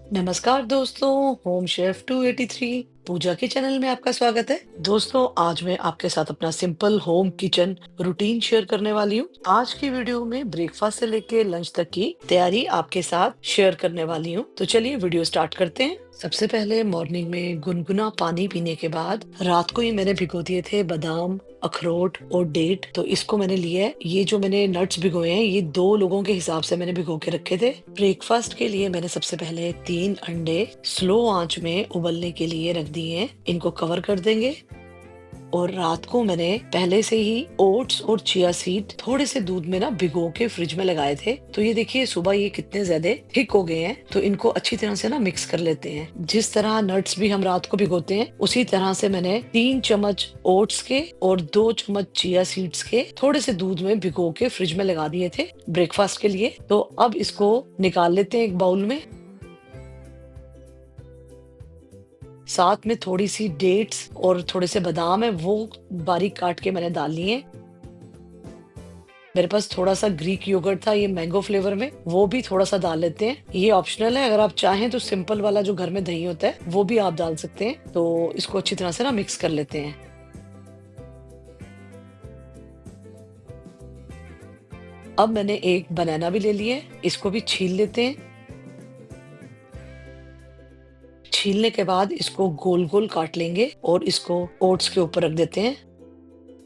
नमस्कार दोस्तों, home chef 283 पूजा के चैनल में आपका स्वागत है। दोस्तों, आज मैं आपके साथ अपना simple home kitchen routine share करने वाली हूँ। आज की वीडियो में ब्रेकफास्ट से लेके लंच तक की तैयारी आपके साथ शेयर करने वाली हूँ। तो चलिए वीडियो स्टार्ट करते हैं। सबसे पहले मॉर्निंग में गुनगुना पानी पीने के बाद रात को ही मैंने भिगो दिए थे बादाम, अखरोट और डेट। तो इसको मैंने लिया है। ये जो मैंने नट्स भिगोए हैं, ये 2 लोगों के हिसाब से मैंने भिगो के रखे थे। ब्रेकफास्ट के लिए मैंने सबसे पहले 3 अंडे स्लो आंच में उबलने के लिए रख दिए हैं। इनको कवर कर देंगे। और रात को मैंने पहले से ही ओट्स और चिया सीड थोड़े से दूध में ना भिगो के फ्रिज में लगाए थे। तो ये देखिए सुबह ये कितने ज्यादा थिक हो गए हैं। तो इनको अच्छी तरह से ना मिक्स कर लेते हैं। जिस तरह नट्स भी हम रात को भिगोते हैं, उसी तरह से मैंने 3 चम्मच ओट्स के और 2 चम्मच चिया सीड्स के थोड़े से दूध में भिगो के फ्रिज में लगा दिए थे ब्रेकफास्ट के लिए। तो अब इसको निकाल लेते हैं एक बाउल में। साथ में थोड़ी सी डेट्स और थोड़े से बादाम है, वो बारीक काट के मैंने डाल लिए। मेरे पास थोड़ा सा ग्रीक योगर्ट था, ये मैंगो फ्लेवर में, वो भी थोड़ा सा डाल लेते हैं। ये ऑप्शनल है, अगर आप चाहें तो सिंपल वाला जो घर में दही होता है वो भी आप डाल सकते हैं। तो इसको अच्छी तरह से ना मिक्स कर लेते हैं। अब मैंने एक बनाना भी ले लिया है, इसको भी छील लेते हैं। छीलने के बाद इसको गोल गोल काट लेंगे और इसको ओट्स के ऊपर रख देते हैं।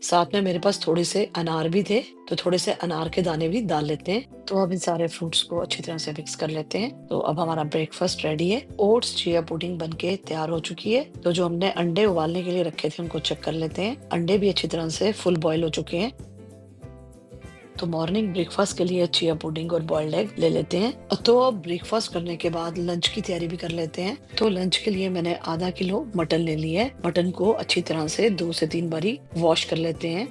साथ में मेरे पास थोड़े से अनार भी थे, तो थोड़े से अनार के दाने भी डाल लेते हैं। तो अब इन सारे फ्रूट्स को अच्छी तरह से मिक्स कर लेते हैं। तो अब हमारा ब्रेकफास्ट रेडी है। ओट्स चिया पुडिंग बनके तैयार हो चुकी है। तो जो हमने अंडे उबालने के लिए रखे थे उनको चेक कर लेते हैं। अंडे भी अच्छी तरह से फुल बॉईल हो चुके हैं। तो मॉर्निंग ब्रेकफास्ट के लिए चिया पुडिंग और बॉइल्ड एग ले लेते हैं। तो अब ब्रेकफास्ट करने के बाद लंच की तैयारी भी कर लेते हैं। तो लंच के लिए मैंने आधा किलो मटन ले लिया है। मटन को अच्छी तरह से 2 से 3 बारी वॉश कर लेते हैं।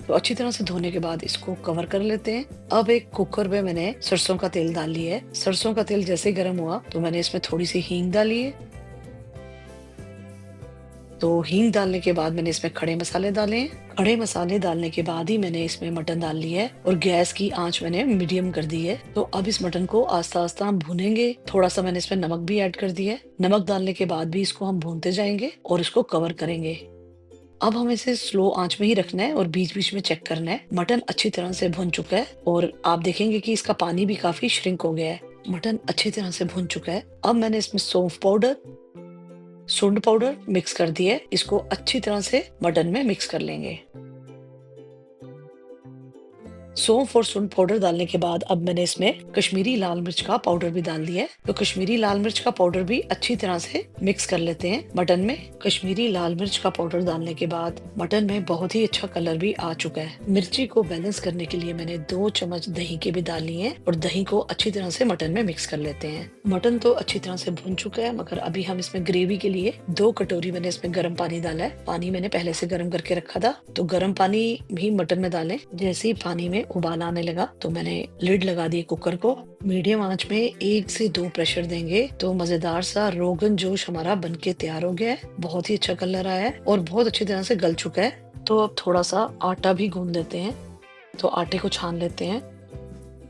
तो अच्छी तरह से धोने के बाद इसको कवर कर लेते हैं। अब एक कुकर में मैंने सरसों का तेल डाल लिया है। सरसों का तेल जैसे ही गर्म हुआ तो मैंने इसमें थोड़ी सी हींग डाली है। तो हींग डालने के बाद मैंने इसमें खड़े मसाले डाले हैं। खड़े मसाले डालने के बाद ही मैंने इसमें मटन डाल लिया है और गैस की आंच मैंने मीडियम कर दी है। तो अब इस मटन को आस्ता आस्ता हम भूनेंगे। थोड़ा सा मैंने इसमें नमक भी ऐड कर दिया है। नमक डालने के बाद भी इसको हम भूनते जाएंगे और इसको कवर करेंगे। अब हमें इसे स्लो आंच में ही रखना है और बीच बीच में चेक करना है। मटन अच्छी तरह से भुन चुका है और आप देखेंगे कि इसका पानी भी काफी श्रिंक हो गया है। मटन अच्छी तरह से भुन चुका है। अब मैंने इसमें सौंफ पाउडर, सूंड पाउडर मिक्स कर दिए। इसको अच्छी तरह से मटन में मिक्स कर लेंगे। सौंफ और सूंड पाउडर डालने के बाद अब मैंने इसमें कश्मीरी लाल मिर्च का पाउडर भी डाल दिया है। तो कश्मीरी लाल मिर्च का पाउडर भी अच्छी तरह से मिक्स कर लेते हैं मटन में। कश्मीरी लाल मिर्च का पाउडर डालने के बाद मटन में बहुत ही अच्छा कलर भी आ चुका है। मिर्ची को बैलेंस करने के लिए मैंने 2 चम्मच दही के भी डाल लिए हैं और दही को अच्छी तरह से मटन में मिक्स कर लेते हैं। मटन तो अच्छी तरह से भुन चुका है, मगर अभी हम इसमें ग्रेवी के लिए 2 कटोरी मैंने इसमें गर्म पानी डाला है। पानी मैंने पहले से गर्म करके रखा था। तो गर्म पानी भी मटन में डालें। जैसे ही पानी में उबाल आने लगा तो मैंने लिड लगा दी कुकर को। मीडियम आंच में 1 से 2 प्रेशर देंगे तो मजेदार सा रोगन जोश हमारा बनके तैयार हो गया है। बहुत ही अच्छा कलर आया है और बहुत अच्छी तरह से गल चुका है। तो अब थोड़ा सा आटा भी गूंद लेते हैं। तो आटे को छान लेते हैं।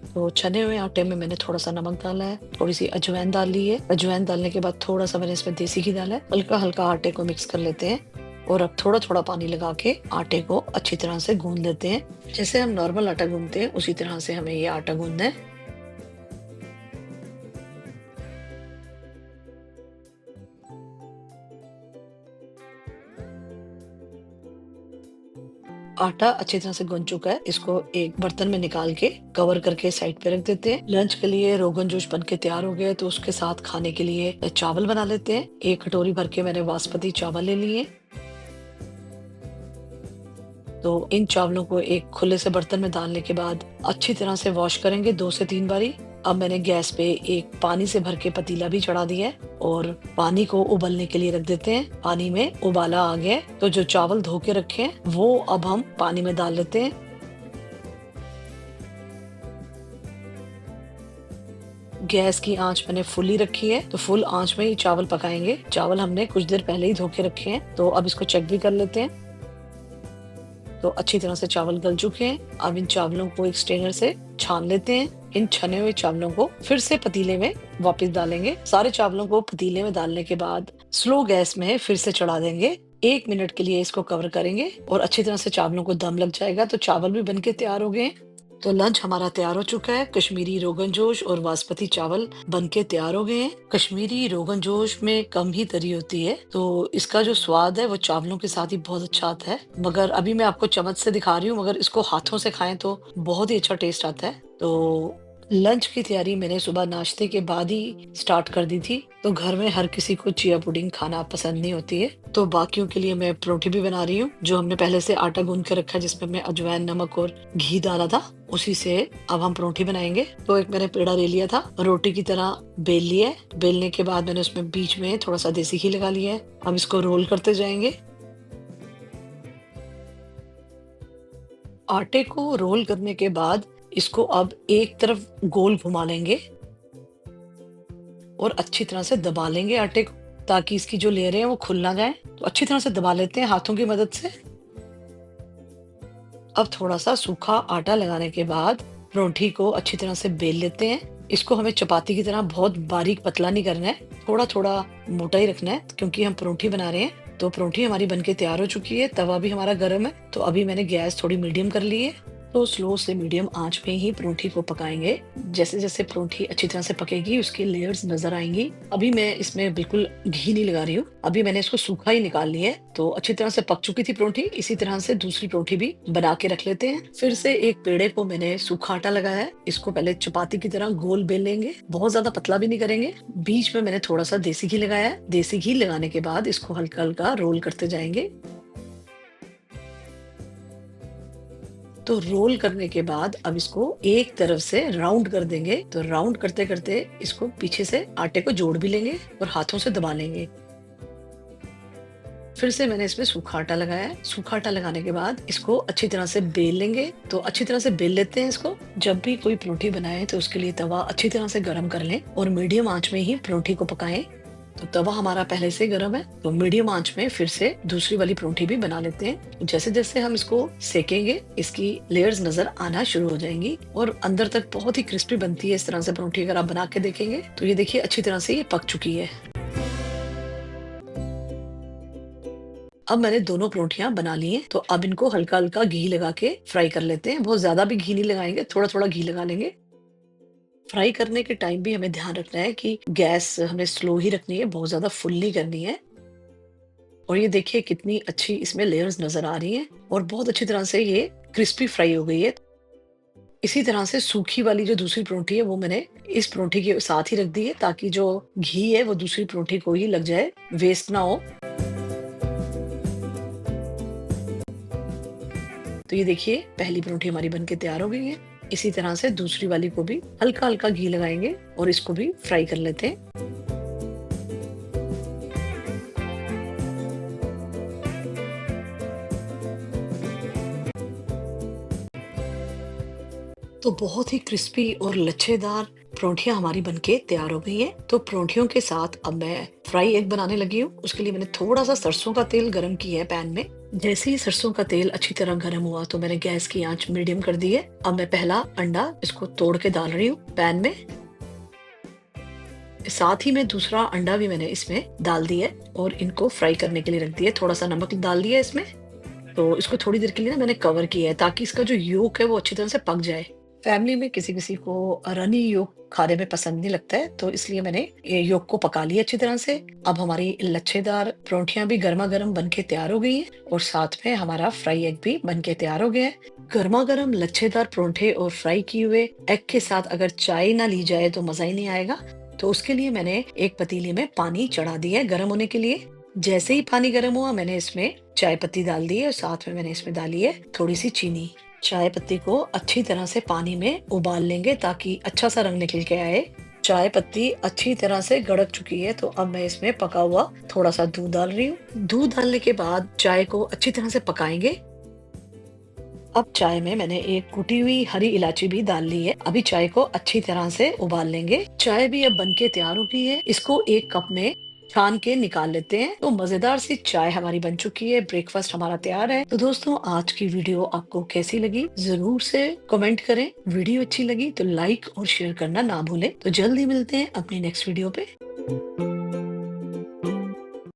तो छने हुए आटे में मैंने थोड़ा सा नमक डाला है, थोड़ी सी अजवाइन डाल ली है। अजवाइन डालने के बाद थोड़ा सा मैंने इसमें देसी घी डाला है। हल्का हल्का आटे को मिक्स कर लेते हैं और अब थोड़ा थोड़ा पानी लगा के आटे को अच्छी तरह से गूंद लेते हैं। जैसे हम नॉर्मल आटा गूंदते हैं उसी तरह से हमें ये आटा गूंदना है। आटा अच्छी तरह से गूंद चुका है। इसको एक बर्तन में निकाल के कवर करके साइड पे रख देते हैं। लंच के लिए रोगन जोश बन के तैयार हो गया। तो उसके साथ खाने के लिए चावल बना लेते हैं। 1 कटोरी भर के मैंने बासमती चावल ले लिए। तो इन चावलों को एक खुले से बर्तन में डालने के बाद अच्छी तरह से वॉश करेंगे 2 से 3 बारी। अब मैंने गैस पे एक पानी से भर के पतीला भी चढ़ा दिया है और पानी को उबलने के लिए रख देते हैं। पानी में उबाला आ गया है तो जो चावल धो के रखे हैं वो अब हम पानी में डाल लेते हैं। गैस की आंच मैंने फुल ही रखी है। तो फुल आंच में ही चावल पकाएंगे। चावल हमने कुछ देर पहले ही धो के रखे हैं। तो अब इसको चेक भी कर लेते हैं। तो अच्छी तरह से चावल गल चुके हैं। अब इन चावलों को एक स्ट्रेनर से छान लेते हैं। इन छने हुए चावलों को फिर से पतीले में वापस डालेंगे। सारे चावलों को पतीले में डालने के बाद स्लो गैस में फिर से चढ़ा देंगे। 1 मिनट के लिए इसको कवर करेंगे और अच्छी तरह से चावलों को दम लग जाएगा तो चावल भी बनके तैयार हो गए हैं। तो लंच हमारा तैयार हो चुका है। कश्मीरी रोगन जोश और बासमती चावल बनके तैयार हो गए हैं। कश्मीरी रोगन जोश में कम ही तरी होती है तो इसका जो स्वाद है वो चावलों के साथ ही बहुत अच्छा आता है। मगर अभी मैं आपको चम्मच से दिखा रही हूँ, मगर इसको हाथों से खाएं तो बहुत ही अच्छा टेस्ट आता है। तो लंच की तैयारी मैंने सुबह नाश्ते के बाद ही स्टार्ट कर दी थी। तो घर में हर किसी को चिया पुडिंग खाना पसंद नहीं होती है, तो बाकियों के लिए मैं परोठी भी बना रही हूँ। जो हमने पहले से आटा गूंद के रखा है जिसमें मैं अजवाइन, नमक और घी डाला था, उसी से अब हम परोठी बनाएंगे। तो एक मैंने पेड़ा ले लिया था, रोटी की तरह बेल लिया है। बेलने के बाद मैंने उसमें बीच में थोड़ा सा देसी घी लगा लिया है। अब इसको रोल करते जाएंगे। आटे को रोल करने के बाद इसको अब एक तरफ गोल घुमा लेंगे और अच्छी तरह से दबा लेंगे आटे को, ताकि इसकी जो लेयरें हैं वो खुल ना जाए। तो अच्छी तरह से दबा लेते हैं हाथों की मदद से। अब थोड़ा सा सूखा आटा लगाने के बाद परोठी को अच्छी तरह से बेल लेते हैं। इसको हमें चपाती की तरह बहुत बारीक पतला नहीं करना है, थोड़ा थोड़ा मोटा ही रखना है, क्योंकि हम परोठी बना रहे हैं। तो परोठी हमारी बनके तैयार हो चुकी है। तवा भी हमारा गर्म है, तो अभी मैंने गैस थोड़ी मीडियम कर ली है। तो स्लो से मीडियम आंच पे ही परोठी को पकाएंगे। जैसे जैसे परोठी अच्छी तरह से पकेगी उसकी लेयर्स नजर आएंगी। अभी मैं इसमें बिल्कुल घी नहीं लगा रही हूँ, अभी मैंने इसको सूखा ही निकाल लिया है। तो अच्छी तरह से पक चुकी थी परोठी। इसी तरह से दूसरी परोठी भी बना के रख लेते हैं। फिर से एक पेड़े को मैंने सूखा आटा लगाया है। इसको पहले चपाती की तरह गोल बेल लेंगे, बहुत ज्यादा पतला भी नहीं करेंगे। बीच में मैंने थोड़ा सा देसी घी लगाया है। देसी घी लगाने के बाद इसको हल्का हल्का रोल करते जाएंगे। तो रोल करने के बाद अब इसको एक तरफ से राउंड कर देंगे। तो राउंड करते करते इसको पीछे से आटे को जोड़ भी लेंगे और हाथों से दबा लेंगे। फिर से मैंने इसमें सूखा आटा लगाया है। सूखा आटा लगाने के बाद इसको अच्छी तरह से बेल लेंगे। तो अच्छी तरह से बेल लेते हैं इसको। जब भी कोई परोठी बनाए तो उसके लिए तवा अच्छी तरह से गर्म कर लें और मीडियम आंच में ही परोठी को पकाएं। तो तवा हमारा पहले से गर्म है, तो मीडियम आंच में फिर से दूसरी वाली परोठी भी बना लेते हैं। जैसे जैसे हम इसको सेकेंगे इसकी लेयर्स नजर आना शुरू हो जाएंगी और अंदर तक बहुत ही क्रिस्पी बनती है। इस तरह से परोठी अगर आप बना के देखेंगे तो ये देखिए अच्छी तरह से ये पक चुकी है। अब मैंने दोनों परोठियां बना ली हैं, तो अब इनको हल्का हल्का घी लगा के फ्राई कर लेते हैं। बहुत ज्यादा भी घी नहीं लगाएंगे, थोड़ा थोड़ा घी लगा लेंगे। फ्राई करने के टाइम भी हमें ध्यान रखना है कि गैस हमें स्लो ही रखनी है, बहुत ज्यादा फुल नहीं करनी है। और ये देखिए कितनी अच्छी इसमें लेयर्स नजर आ रही हैं और बहुत अच्छी तरह से ये क्रिस्पी फ्राई हो गई है। इसी तरह से सूखी वाली जो दूसरी परोठी है वो मैंने इस परोठी के साथ ही रख दी है, ताकि जो घी है वो दूसरी परोठी को ही लग जाए, वेस्ट ना हो। तो ये देखिए पहली परोठी हमारी बनके तैयार हो गई है। इसी तरह से दूसरी वाली को भी हल्का हल्का घी लगाएंगे और इसको भी फ्राई कर लेते हैं। तो बहुत ही क्रिस्पी और लच्छेदार परोठियां हमारी बनके तैयार हो गई हैं। तो परोठियों के साथ अब मैं फ्राई एग बनाने लगी हूँ। उसके लिए मैंने थोड़ा सा सरसों का तेल गरम किया है पैन में। जैसे ही सरसों का तेल अच्छी तरह गर्म हुआ तो मैंने गैस की आंच मीडियम कर दी है। अब मैं पहला अंडा इसको तोड़ के डाल रही हूँ पैन में। साथ ही में दूसरा अंडा भी मैंने इसमें डाल दिया है और इनको फ्राई करने के लिए रख दिया। थोड़ा सा नमक डाल दिया इसमें। तो इसको थोड़ी देर के लिए ना मैंने कवर किया है, ताकि इसका जो योक है वो अच्छी तरह से पक जाए। फैमिली में किसी किसी को रनी योक खाने में पसंद नहीं लगता है, तो इसलिए मैंने ये योक को पका लिया अच्छी तरह से। अब हमारी लच्छेदार परोठियां भी गर्मा गर्म बनके तैयार हो गई हैं और साथ में हमारा फ्राई एग भी बनके तैयार हो गया है। गर्मा गर्म लच्छेदार परोठे और फ्राई किए हुए एग के साथ अगर चाय ना ली जाए तो मजा ही नहीं आएगा। तो उसके लिए मैंने एक पतीले में पानी चढ़ा दिया है गर्म होने के लिए। जैसे ही पानी गर्म हुआ मैंने इसमें चाय पत्ती डाल दी है और साथ में मैंने इसमें डाली है थोड़ी सी चीनी। चाय पत्ती को अच्छी तरह से पानी में उबाल लेंगे ताकि अच्छा सा रंग निकल के आए। चाय पत्ती अच्छी तरह से गड़क चुकी है, तो अब मैं इसमें पका हुआ थोड़ा सा दूध डाल रही हूँ। दूध डालने के बाद चाय को अच्छी तरह से पकाएंगे। अब चाय में मैंने एक कुटी हुई हरी इलायची भी डाल ली है। अभी चाय को अच्छी तरह से उबाल लेंगे। चाय भी अब बनके तैयार हो गई है। इसको एक कप में छान के निकाल लेते हैं। तो मजेदार सी चाय हमारी बन चुकी है, ब्रेकफास्ट हमारा तैयार है। तो दोस्तों आज की वीडियो आपको कैसी लगी जरूर से कमेंट करें। वीडियो अच्छी लगी तो लाइक और शेयर करना ना भूलें। तो जल्दी मिलते हैं अपनी नेक्स्ट वीडियो पे।